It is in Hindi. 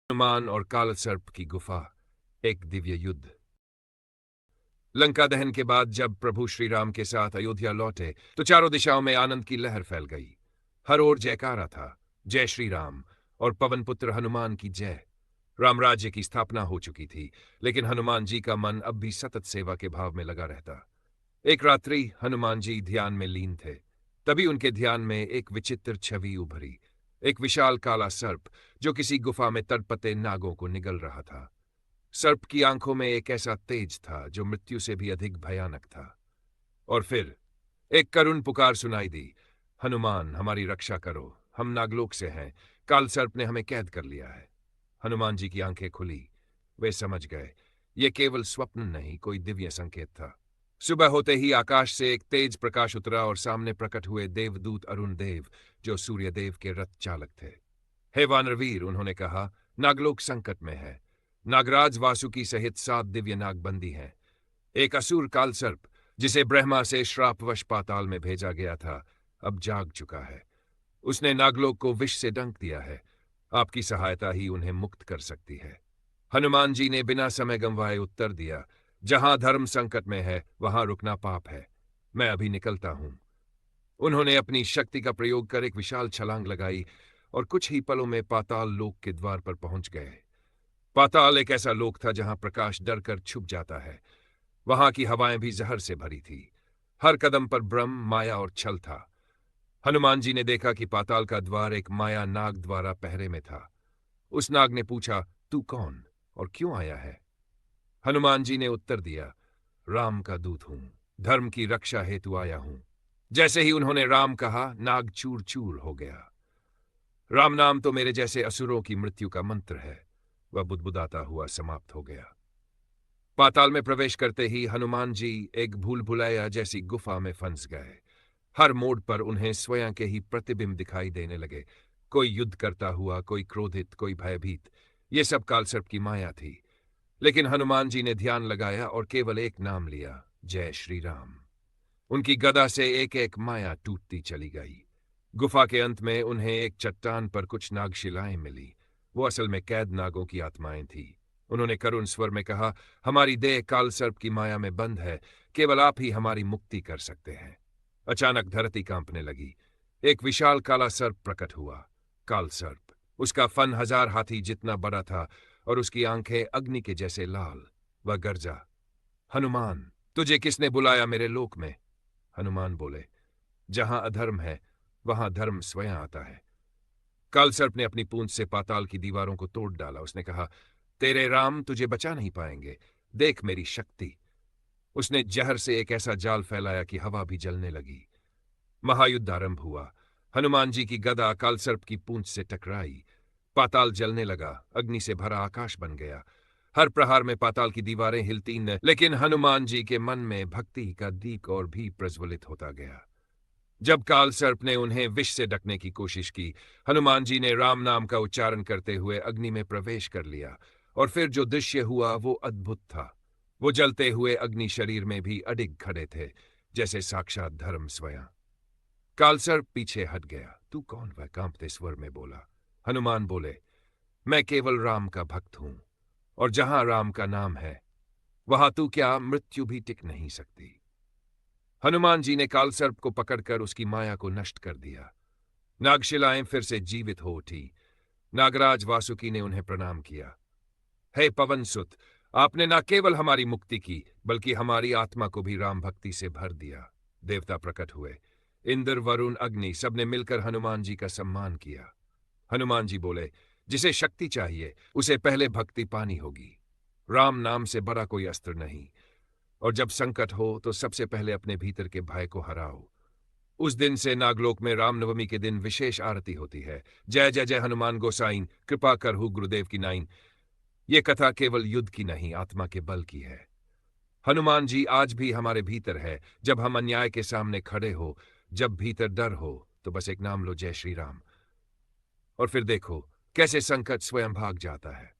हनुमान और काल सर्प की गुफा, एक दिव्य युद्ध। लंका दहन के बाद जब प्रभु श्री राम के साथ अयोध्या लौटे तो चारों दिशाओं में आनंद की लहर फैल गई। हर ओर जयकारा था, जय श्री राम और पवन पुत्र हनुमान की जय। राम राज्य की स्थापना हो चुकी थी, लेकिन हनुमान जी का मन अब भी सतत सेवा के भाव में लगा रहता। एक रात्रि हनुमान जी ध्यान में लीन थे। तभी उनके ध्यान में एक विचित्र छवि उभरी। एक विशाल काला सर्प जो किसी गुफा में तड़पते नागों को निगल रहा था। सर्प की आंखों में एक ऐसा तेज था जो मृत्यु से भी अधिक भयानक था। और फिर एक करुण पुकार सुनाई दी, हनुमान हमारी रक्षा करो, हम नागलोक से हैं, काल सर्प ने हमें कैद कर लिया है। हनुमान जी की आंखें खुली। वे समझ गए ये केवल स्वप्न नहीं, कोई दिव्य संकेत था। सुबह होते ही आकाश से एक तेज प्रकाश उतरा और सामने प्रकट हुए देवदूत अरुण देव, जो सूर्यदेव के रथ चालक थे। हे वानरवीर, उन्होंने कहा, नागलोक संकट में है। नागराज वासुकी सहित 7 दिव्य नाग बंदी हैं। एक असुर कालसर्प, जिसे ब्रह्मा से श्रापवश पाताल में भेजा गया था, अब जाग चुका है। उसने नागलोक को विष से डंक दिया है। आपकी सहायता ही उन्हें मुक्त कर सकती है। हनुमान जी ने बिना समय गंवाए उत्तर दिया, जहां धर्म संकट में है वहां रुकना पाप है। मैं अभी निकलता हूं। उन्होंने अपनी शक्ति का प्रयोग कर एक विशाल छलांग लगाई और कुछ ही पलों में पाताल लोक के द्वार पर पहुंच गए। पाताल एक ऐसा लोक था जहां प्रकाश डर कर छुप जाता है। वहां की हवाएं भी जहर से भरी थी। हर कदम पर ब्रह्म, माया और छल था। हनुमान जी ने देखा कि पाताल का द्वार एक माया नाग द्वारा पहरे में था। उस नाग ने पूछा, तू कौन और क्यों आया है? हनुमान जी ने उत्तर दिया, राम का दूत हूं, धर्म की रक्षा हेतु आया हूं। जैसे ही उन्होंने राम कहा, नाग चूर चूर हो गया। राम नाम तो मेरे जैसे असुरों की मृत्यु का मंत्र है। वह बुदबुदाता हुआ समाप्त हो गया। पाताल में प्रवेश करते ही हनुमान जी एक भूल भुलैया जैसी गुफा में फंस गए। हर मोड़ पर उन्हें स्वयं के ही प्रतिबिंब दिखाई देने लगे। कोई युद्ध करता हुआ, कोई क्रोधित, कोई भयभीत। ये सब कालसर्प की माया थी। लेकिन हनुमान जी ने ध्यान लगाया और केवल एक नाम लिया, जय श्री राम। उनकी गदा से एक एक माया टूटती चली गई। गुफा के अंत में उन्हें एक चट्टान पर कुछ नागशिलाएं मिली। वो असल में कैद नागों की आत्माएं थी। उन्होंने करुण स्वर में कहा, हमारी देह कालसर्प की माया में बंद है, केवल आप ही हमारी मुक्ति कर सकते हैं। अचानक धरती कांपने लगी। एक विशाल काला सर्प प्रकट हुआ। कालसर्प, उसका फन 1000 हाथी जितना बड़ा था और उसकी आंखें अग्नि के जैसे लाल। वह गरजा, हनुमान, तुझे किसने बुलाया मेरे लोक में? हनुमान बोले, जहां अधर्म है वहां धर्म स्वयं आता है। कालसर्प ने अपनी पूंछ से पाताल की दीवारों को तोड़ डाला। उसने कहा, तेरे राम तुझे बचा नहीं पाएंगे, देख मेरी शक्ति। उसने जहर से एक ऐसा जाल फैलाया कि हवा भी जलने लगी। महायुद्ध आरंभ हुआ। हनुमान जी की गदा कालसर्प की पूंछ से टकराई। पाताल जलने लगा, अग्नि से भरा आकाश बन गया। हर प्रहार में पाताल की दीवारें हिलती न, लेकिन हनुमान जी के मन में भक्ति का दीप और भी प्रज्वलित होता गया। जब कालसर्प ने उन्हें विष से ढकने की कोशिश की, हनुमान जी ने राम नाम का उच्चारण करते हुए अग्नि में प्रवेश कर लिया। और फिर जो दृश्य हुआ वो अद्भुत था। वो जलते हुए अग्नि शरीर में भी अडिग खड़े थे, जैसे साक्षात धर्म स्वयं। कालसर्प पीछे हट गया। तू कौन? वह कांपते स्वर में बोला। हनुमान बोले, मैं केवल राम का भक्त हूं, और जहां राम का नाम है वहां तू क्या, मृत्यु भी टिक नहीं सकती। हनुमान जी ने कालसर्प को पकड़कर उसकी माया को नष्ट कर दिया। नागशिलाएं फिर से जीवित हो उठी। नागराज वासुकी ने उन्हें प्रणाम किया। हे पवन सुत, आपने न केवल हमारी मुक्ति की बल्कि हमारी आत्मा को भी राम भक्ति से भर दिया। देवता प्रकट हुए। इंद्र, वरुण, अग्नि सबने मिलकर हनुमान जी का सम्मान किया। हनुमान जी बोले, जिसे शक्ति चाहिए उसे पहले भक्ति पानी होगी। राम नाम से बड़ा कोई अस्त्र नहीं, और जब संकट हो तो सबसे पहले अपने भीतर के भय को हराओ। उस दिन से नागलोक में रामनवमी के दिन विशेष आरती होती है। जय जय जय हनुमान गोसाइन, कृपा करहु गुरुदेव की नाइन। ये कथा केवल युद्ध की नहीं, आत्मा के बल की है। हनुमान जी आज भी हमारे भीतर है। जब हम अन्याय के सामने खड़े हो, जब भीतर डर हो, तो बस एक नाम लो, जय श्री राम, और फिर देखो कैसे संकट स्वयं भाग जाता है।